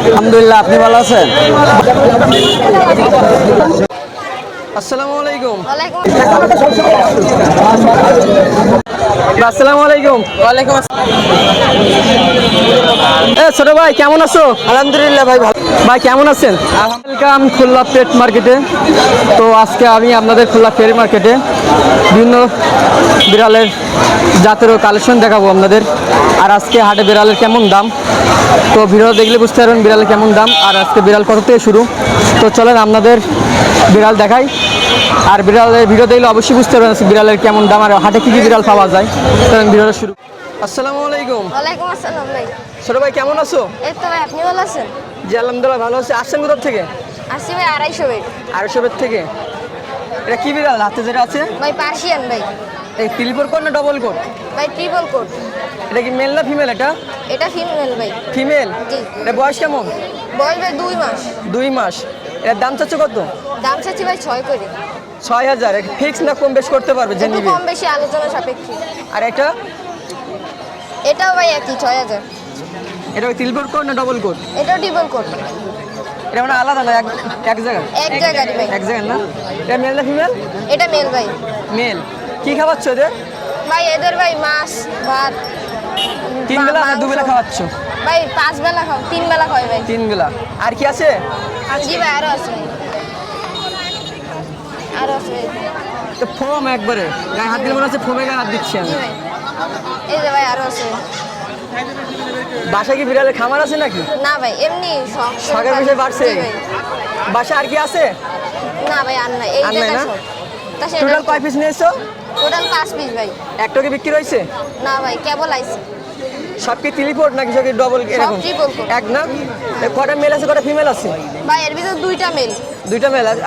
আলহামদুলিল্লাহ, আপনি ভালো আছেন? আসসালামু আলাইকুম। ওয়ালাইকুম আসসালামু আলাইকুম। ওয়ালাইকুম আসসালাম। ছোট ভাই কেমন আছো? আলহামদুলিল্লাহ ভাই, ভালো। ভাই কেমন আছেন? ওয়েলকাম খুলনা পেট মার্কেটে। তো আজকে আমি আপনাদের খুলনা পেট মার্কেটে বিভিন্ন বিড়ালের জাতের কালেকশন দেখাবো আপনাদের। আর আজকে হাটে বিড়ালের কেমন দাম, তো ভিডিও দেখলে বুঝতে পারবেন বিড়ালের কেমন দাম। আর আজকে বিড়াল কত থেকে শুরু, তো চলেন আপনাদের বিড়াল দেখাই। আর বিড়ালের ভিডিও দেখলে অবশ্যই বুঝতে পারবেন বিড়ালের কেমন দাম আর হাটে কী কী বিড়াল পাওয়া যায়। চলেন ভিডিওটা শুরু। আসসালামু আলাইকুম। ওয়ালাইকুম আসসালাম ভাই। ছোট ভাই কেমন আছো? এই তো ভাই, আপনি ভালো আছেন? জি আলহামদুলিল্লাহ ভালো আছি। আসছেন কোথা থেকে? আসছি ভাই 250 বেড। 250 বেড থেকে। এটা কি বিড়াল হাতে যেটা আছে? ভাই পার্সিয়ান ভাই। এই ট্রিপল কোট না ডবল কোট? ভাই ট্রিপল কোট। এটা কি মেল না ফিমেল? এটা ফিমেল ভাই। ফিমেল। জি। এটা বয়স কেমন? বয়স ভাই 2 মাস। 2 মাস। এর দাম চাচ্ছে কত? দাম চাচ্ছি ভাই 6 করে। 6000। ফিক্স না কম বেশ করতে পারবে যে একটু নিবে? কম বেশি আলোচনা সাপেক্ষে। আর এটা? এটাও ভাই একই 6000। এটা ট্রিপল কোট না ডবল কোট? এটাও ট্রিপল কোট। এটা মানে আলাদা না, এক জায়গা? এক জায়গারই ভাই। এক জায়গা না? এটা মেল না ফিমেল? এটা মেল ভাই। মেল। কি খাওয়াচ্ছ এদের? ভাই এদের ভাই মাছ ভাত 3 বেলা না 2 বেলা খাওয়াচ্ছ? ভাই 5 বেলা খাও, 3 বেলা খাই ভাই। 3 বেলা। আর কি আছে? জি ভাই আরো আছে। আরো আছে ভাই। তো ফোম একবারে গায়ে হাত দিলে মনে হচ্ছে ফোমে গায়ে হাত দিচ্ছি আমি। জি ভাই। এই যে ভাই আরো আছে। বাসায় কি বিড়ালের খামার আছে নাকি? না ভাই এমনি শখের বিষয় বাড়ছে। জি ভাই। বাসা আর কি আছে? না ভাই আর নাই, এই আর নাই জায়গা না? সব। তা টোটাল কয় পিস নিয়েছো? টোটাল 5 পিস ভাই। একটা কি বিক্রি হয়েছে? না ভাই কেবল আইছে। সব কি ত্রিপোর্ট নাকি সব কি ডবল এরকম? triple coat। এক না? কটা মেল আছে কটা ফিমেল আছে? ভাই এর ভিতর 2টা মেল 2টা মেল আর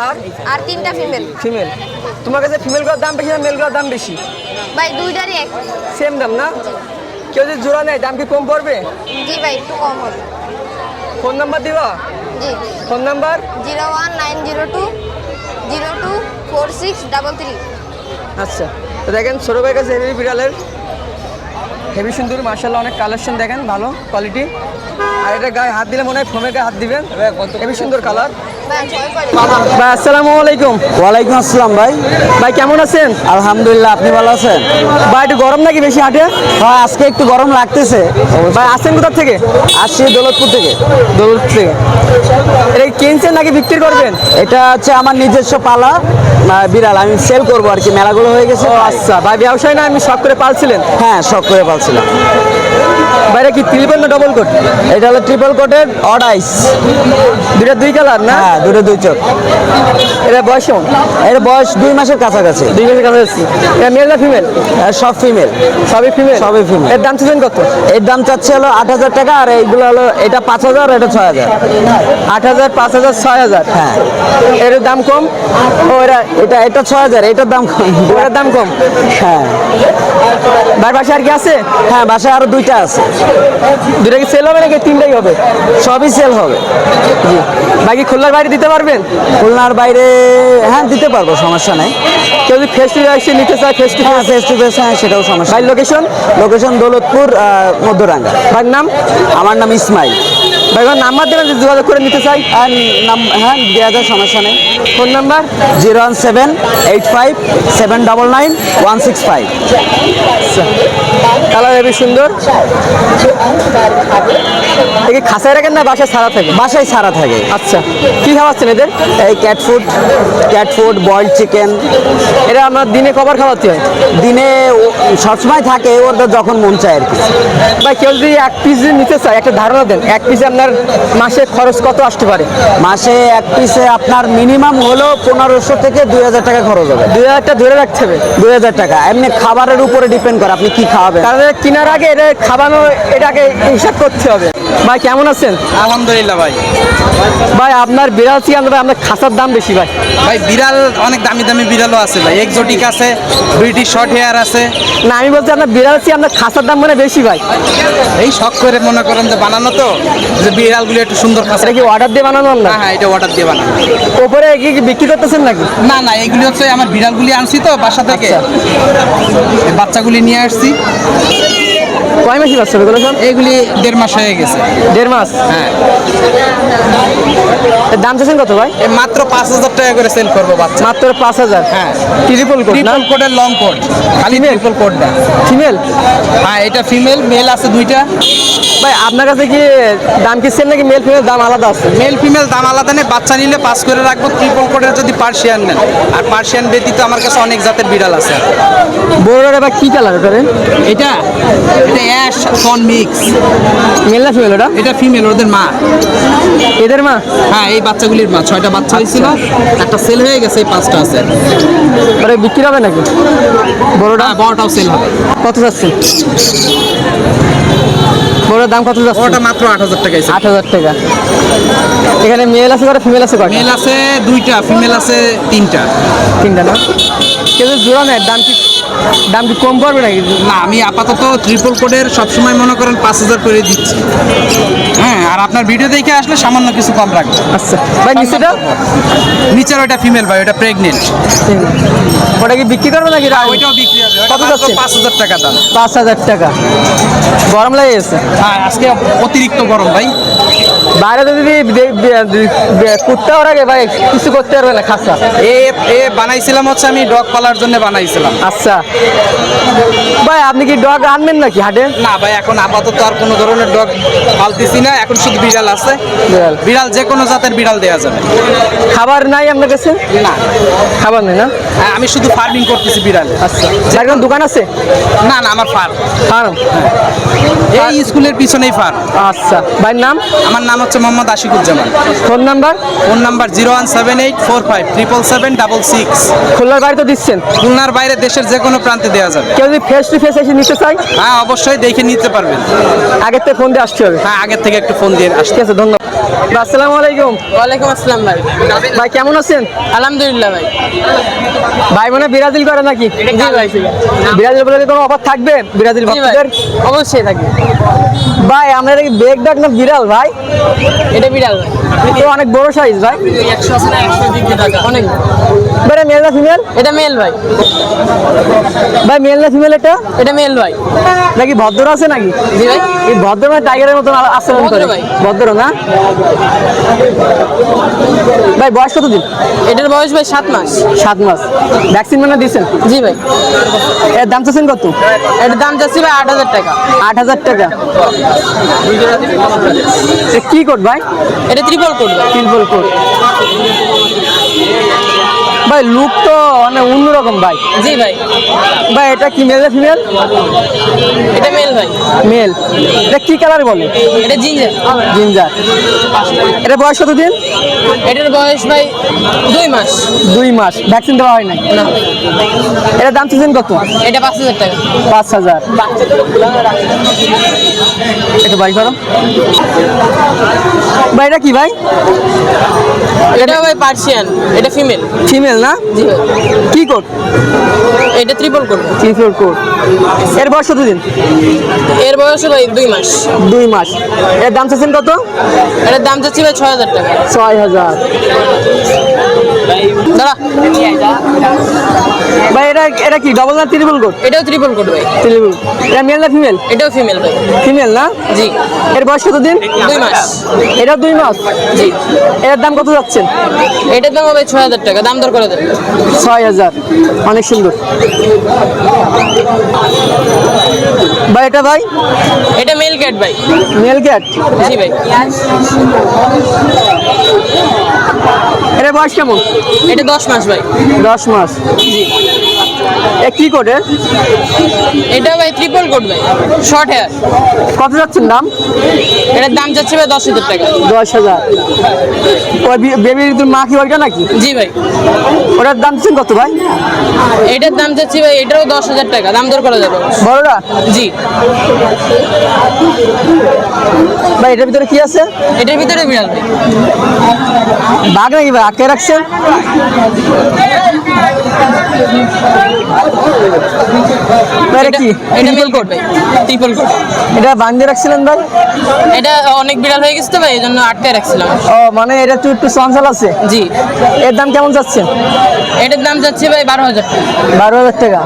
আর 3টা ফিমেল। ফিমেল। তোমার কাছে ফিমেলগুলোর দাম বেশি না মেলগুলোর দাম বেশি? ভাই দুইটারই এক। সেম দাম না? কেউ যদি জোড়া নেয় দাম কি কম পড়বে? জি ভাই একটু কম হবে। ফোন নাম্বার দিবা? G phone number? 01902 024633। আচ্ছা, তো দেখেন ছোটো ভাইয়ের কাছে হেভি বিড়ালের হেভি সুন্দর মার্শাল্লাহ অনেক কালেকশন দেখেন, ভালো কোয়ালিটি। আর এটা গায়ে হাত দিলে মনে হয় ফোমের গায়ে হাত দিবেন, হেভি সুন্দর কালার। ভাই 6 করে। ভাই আসসালামু আলাইকুম। ওয়ালাইকুম আসসালাম ভাই। ভাই কেমন আছেন? আলহামদুলিল্লাহ, আপনি ভালো আছেন? ভাই একটু গরম নাকি বেশি হাটে? হ্যাঁ, আজকে একটু গরম লাগতেছে। ভাই আসছেন কোথা থেকে? আসছি দৌলতপুর থেকে। দৌলত থেকে। এটা কি কিনছেন নাকি বিক্রি করবেন? এটা হচ্ছে আমার নিজস্ব পালা বিড়াল, আমি সেল করবো আর কি, মেলাগুলো হয়ে গেছে। ও আচ্ছা, ভাই ব্যবসায় না আমি শখ করে পালছিলেন? হ্যাঁ, শখ করে পালছিলাম। বাইরে কি ট্রিপল না ডবল কোট? এটা হলো ট্রিপল কোটের অড আইস। দুইটা 2 কালার না? হ্যাঁ, দুটো 2 চোখ। এটা বয়স কেমন? এর বয়স 2 মাসের কাছাকাছি। 2 মাসের কাছাকাছি। এটা মেল না ফিমেল? সব ফিমেল। সবই ফিমেল? সবই female। এর দাম চাচ্ছেন কত? এর দাম চাচ্ছে হলো 8000 টাকা, আর এইগুলো হলো এটা 5000, এটা 6000। 8000, 5000, 6000। হ্যাঁ, এর দাম কম? ও এটা 6000, এটার দাম কম। ওটার দাম কম। হ্যাঁ ভাই বাসা আর কি আছে? হ্যাঁ, বাসায় আরো 2টা আছে। দুটা কি সেল হবে নাকি 3টাই হবে? সবই সেল হবে। জি। ভাই কি খুলনার বাইরে দিতে পারবেন? খুলনার বাইরে হ্যাঁ দিতে পারবো, সমস্যা নাই। কেউ যদি ফেস টু ফেস নিতে চায় ফেস টু হ্যাঁ, ফেস? ফেস টু ফেস, হ্যাঁ সেটাও সমস্যা। ভাই লোকেশন? লোকেশন দৌলতপুর, মধ্যরাঙ্গা। ভাইয়ের নাম? আমার নাম ইসমাইল। ভাই নাম্বার দেবেন যদি যোগাযোগ করে নিতে চাই? আর হ্যাঁ দেওয়া যায়, সমস্যা নেই। Phone number? 01785799165। কালার হেবি সুন্দর। দেখি খাঁচায় রাখেন না বাসায় ছাড়া থাকে? বাসায় ছাড়া থাকে। আচ্ছা, কি খাওয়াচ্ছেন এদের? এই ক্যাট ফুড, বয়েলড চিকেন। এটা আমার দিনে কবার খাওয়াতে হয়? দিনে সবসময় থাকে, ওদের যখন মন চায় আর কি। ভাই কেউ যদি 1 পিস নিতে চায় একটা ধারণা দেন, 1 পিসে আপনার মাসে খরচ কত আসতে পারে? মাসে 1 পিসে আপনার মিনিমাম হলো 1500 থেকে 2000 টাকা খরচ হবে। 2000 টাকা ধরে রাখতে হবে? 2000 টাকা। এমনি খাবারের উপরে ডিপেন্ড করে আপনি কি খাওয়াবেন। কারণ কেনার আগে এটা খাওয়ানো, এটাকে হিসাব করতে হবে। ভাই কেমন আছেন? আলহামদুলিল্লাহ ভাই। ভাই আপনার বিড়াল থেকে আপনার খাঁচার দাম বেশি ভাই? ভাই বিড়াল অনেক দামি দামি বিড়ালও আছে ভাই, এক্সোটিক আছে, ব্রিটিশ শর্ট হেয়ার আছে। না আমি বলছি আপনার বিড়াল থেকে আপনার খাঁচার দাম মানে বেশি ভাই। এই শখ করে মনে করেন যে বানানো, তো যে বিড়ালগুলো একটু সুন্দর খাঁচা। এটা কি অর্ডার দিয়ে বানানো আপনার? হ্যাঁ, এটা অর্ডার দিয়ে বানানো। ওপরে কি বিক্রি করতেছেন নাকি? না না, এগুলি হচ্ছে আমার বিড়ালগুলি আনছি তো বাসা থেকে, এই বাচ্চাগুলি নিয়ে আসছি। কয় মাসি বাচ্চা এগুলো সব? এগুলি 1.5 মাস হয়ে গেছে। 1.5 মাস। হ্যাঁ, এর দাম চাচ্ছেন কত ভাই? এ মাত্র 5,000 টাকা করে সেল করবো বাচ্চা। মাত্র 5,000। হ্যাঁ, ট্রিপল কোট না? ট্রিপল কোডের লং কোড, খালি ট্রিপল কোডটা। ফিমেল? হ্যাঁ, এটা ফিমেল, মেল আছে 2টা। ভাই আপনার কাছে কি দাম কি সেম নাকি মেল ফিমেল দাম আলাদা আছে? মেল ফিমেল দাম আলাদা নেই, বাচ্চা নিলে 5 করে রাখবো। ট্রিপল কোডের যদি পার্সিয়ান নেন, আর পার্সিয়ান ব্যতীত আমার কাছে অনেক জাতের বিড়াল আছে। বড়রা বা কি কালার করেন? এটা এটা অ্যাশ ফন মিক্স। মেল না ফিমেল ওটা? এটা ফিমেল, ওদের মা। এদের মা? হ্যাঁ, এই বাচ্চাগুলির মা। 6টা বাচ্চা হয়েছিল, একটা সেল হয়ে গেছে, এই 5টা আছে। ওটা বিক্রি হবে নাকি বড়টা? হ্যাঁ, বড়টাও সেল হবে। কত যাচ্ছে বড়টার দাম? কত যাচ্ছে? ওটা মাত্র 8,000 টাকা। 8,000 টাকা। এখানে মেল আছে কটা, ফিমেল আছে কটা? মেল আছে 2টা, ফিমেল আছে 3টা। 3টা না? কিন্তু জোড়া নেয় দাম কি কম পড়বে নাকি? না, আমি আপাতত ট্রিপল কোডের সবসময় মনে করেন 5,000 করে দিচ্ছি। হ্যাঁ, আর আপনার ভিডিও দেখে আসলে সামান্য কিছু কম রাখবে। আচ্ছা ভাই, নিচেটা? নিচের ওটা ফিমেল ভাই, ওটা প্রেগনেন্ট। ওটা কি বিক্রি করবে নাকি? ওইটাও বিক্রি হবে। কত কত যাচ্ছে? 5,000 টাকা দাম। 5,000 টাকা। গরম লাগে গেছে। হ্যাঁ, আজকে অতিরিক্ত গরম ভাই। বাইরে যদি কুত্তা ওর আগে ভাই কিছু করতে পারবে না খাসা। এ এ বানাইছিলাম হচ্ছে, আমি ডগ পালার জন্য বানাইছিলাম। আচ্ছা ভাই, আপনি কি ডগ আনবেন নাকি হাটে? না ভাই, এখন আপাতত আর কোনো ধরনের ডগ পালতেছি না, এখন শুধু বিড়াল আছে। বিড়াল? বিড়াল যে কোনো জাতের বিড়াল দেওয়া যাবে। খাবার নাই আপনার কাছে? না, খাবার নেই না? হ্যাঁ, আমি শুধু ফার্মিং করতেছি বিড়ালে। আচ্ছা, একদম দোকান আছে? না না, আমার ফার্ম। ফার্ম? এই স্কুলের পিছনেই ফার্ম। আচ্ছা, ভাইয়ের নাম? আমার নাম হচ্ছে Mohammad Ashikuzzaman. Phone number? Phone number 01784576666। খুলনার বাড়ি তো দিচ্ছেন? খুলনার বাইরে দেশের যে কোনো প্রান্তে দেওয়া যাবে। কেউ যদি ফেস টু ফেস এসে নিতে চাই? হ্যাঁ, অবশ্যই দেখে নিতে পারবেন। আগের থেকে ফোন দিয়ে আসতে হবে? হ্যাঁ, আগের থেকে একটু ফোন দিয়ে আসতে। ঠিক আছে, ধন্যবাদ। আসসালামু আলাইকুম। ওয়ালাইকুম আসসালাম ভাই। ভাই কেমন আছেন? আলহামদুলিল্লাহ ভাই। ভাই মনে হয় বিরাজিল করে নাকি? জি ভাই। বিরাজিল বলে কি কোনো অফার থাকবে বিরাজিল জি ভাই, ভক্তদের? অবশ্যই থাকবে। ভাই আমরা কি বেগ ডাক না বিড়াল ভাই? এটা বিড়াল ভাই। তো অনেক বড় সাইজ ভাই। 100 আছে না 100 দিক দিয়ে টাকা অনেক। ভাই মেল না ফিমেল? এটা মেল ভাই। ভাই মেল না ফিমেল এটা? এটা মেল ভাই। নাকি ভদ্র আছে নাকি? জি ভাই। এই ভদ্র মানে টাইগারের মতন আচরণ করে? ভদ্র ভাই। ভদ্র না? ভাই বয়স কত দিন? এটার বয়স ভাই 7 মাস। 7 মাস। ভ্যাকসিন মানে দিয়েছেন? জি ভাই। এর দাম চাচ্ছেন কত? এটার দাম যাচ্ছে ভাই 8,000 টাকা। 8,000 টাকা। এ কি কোড ভাই? এটা ট্রিপল কোড ভাই। Triple code. ভাই লুক তো অনেক অন্যরকম ভাই। জি ভাই। ভাই এটা কি মেল না ফিমেল? এটা মেল ভাই। মেল। এটা কি কালার বলে? এটা জিঞ্জার। জিঞ্জার। এটা বয়স কত দিন? এটার বয়স ভাই 2 মাস। 2 মাস। ভ্যাকসিন দেওয়া হয় নাই? না। এটার দাম চাচ্ছেন কত? এটা 5,000 টাকা। 5,000। একটু বাই করো ভাই। এটা কি ভাই? এটা ভাই পার্সিয়ান। এটা ফিমেল। ফিমেল না? জি ভাই। কি কোড? এটা ট্রিপল কোড। Triple code. এর বয়স কত দিন? এর বয়স ভাই 2 মাস। 2 মাস। এর দাম চাচ্ছেন কত? এটার দাম যাচ্ছে ভাই 6,000 টাকা। 6,000। দাঁড়া। ভাই এটা কি ডাবল না ট্রিপল কোড? এটাও ট্রিপল কোড ভাই। ট্রিপল। এটা মেল না ফিমেল? এটাও ফিমেল ভাই। ফিমেল না? জি। এর বয়স কত দিন? 2 মাস। এটা 2 মাস। জি। এর দাম কত যাচ্ছেন? এটার দাম হবে 6,000 টাকা। দাম দর করে দেন। 6,000। অনেক সুন্দর ভাই। এটা ভাই? এটা মেল ক্যাট ভাই। Male cat? জি ভাই। এর বয়স কেমন? এটা 10 মাস ভাই। 10 মাস। জি। এ কি কোডের? এটা ভাই ট্রিপল কোড ভাই। Short hair. কত যাচ্ছেন দাম? এটার দাম যাচ্ছে ভাই 10,000 টাকা। 10,000। ওই বেবির মা কি ওইটা নাকি? জি ভাই। ওটার দাম দিচ্ছেন কত ভাই? এটার দাম যাচ্ছে ভাই, এটারও 10,000 টাকা। দাম দর করা যাবে। বড়টা? জি। ভাই এটার ভিতরে কি আছে? এটার ভিতরে বিড়াল ভাই। বাঘ নাকি ভাই আটকে রাখছেন? ভাই এটা কি? এটা মেল কোড ভাই। Triple code. এটা বাঁধিয়ে রাখছিলেন ভাই? এটা অনেক বিড়াল হয়ে গেছে তো ভাই এই জন্য আটকায় রাখছিলাম। ও মানে এটা একটু একটু চঞ্চল আছে। জি, এর দাম কেমন যাচ্ছেন? এটার দাম যাচ্ছে ভাই 12,000 টাকা। 12,000 টাকা।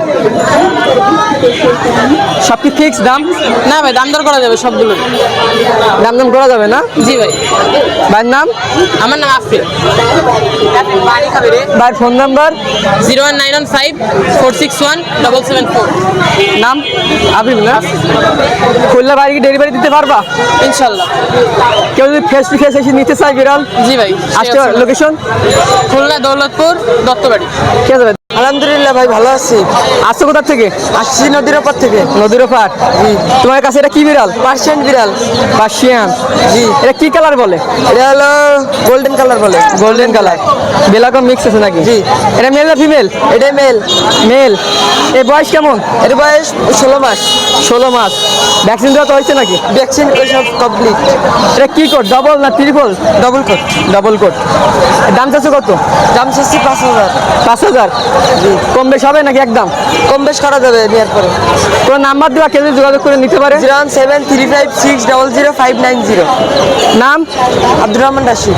সব কি ফিক্স দাম? না ভাই, দাম দর করা যাবে সবগুলো। দাম দাম করা যাবে না? জি ভাই। ভাইয়ের নাম? আমার নাম আফরিন। ভাই ফোন নাম্বার? 01915461774। নাম? আবিব না? খুলনা বাড়ি কি ডেলিভারি দিতে পারবা? ইনশাল্লাহ। কেউ যদি ফেস টু ফেস এসে নিতে চায় বিড়াল? জি ভাই। আসতে লোকেশন? খুলনা দৌলতপুর দত্তবাড়ি। কে যাবে? আলহামদুলিল্লাহ ভাই, ভালো আছি। আসছো কোথা থেকে? আসছি নদীর ওপর থেকে। নদীর ওপার। তোমার কাছে এটা কি বিড়াল? পার্সিয়ান বিড়াল। পার্সিয়ান। জি। এটা কি কালার বলে? এটা হলো গোল্ডেন কালার বলে। Golden colour. বেলাকম মিক্স আছে নাকি? জি। এটা মেল না ফিমেল? এটা মেল। মেল। এর বয়স কেমন? এর বয়স 16 মাস। 16 মাস। ভ্যাকসিন দেওয়া তো হয়েছে নাকি? ভ্যাকসিন সব কমপ্লিট। এটা কি কোড? ডবল না triple? Double coat. Double code. দাম চাচ্ছ কত? দাম চাচ্ছি 5,000। 5,000। জি। কম বেশ হবে নাকি একদম? কম বেশ করা যাবে নেওয়ার পরে। কোনো নাম্বার দেওয়া, কেউ যদি যোগাযোগ করে নিতে পারে? 01735600590। নাম? আব্দুর রহমান রাশিদ।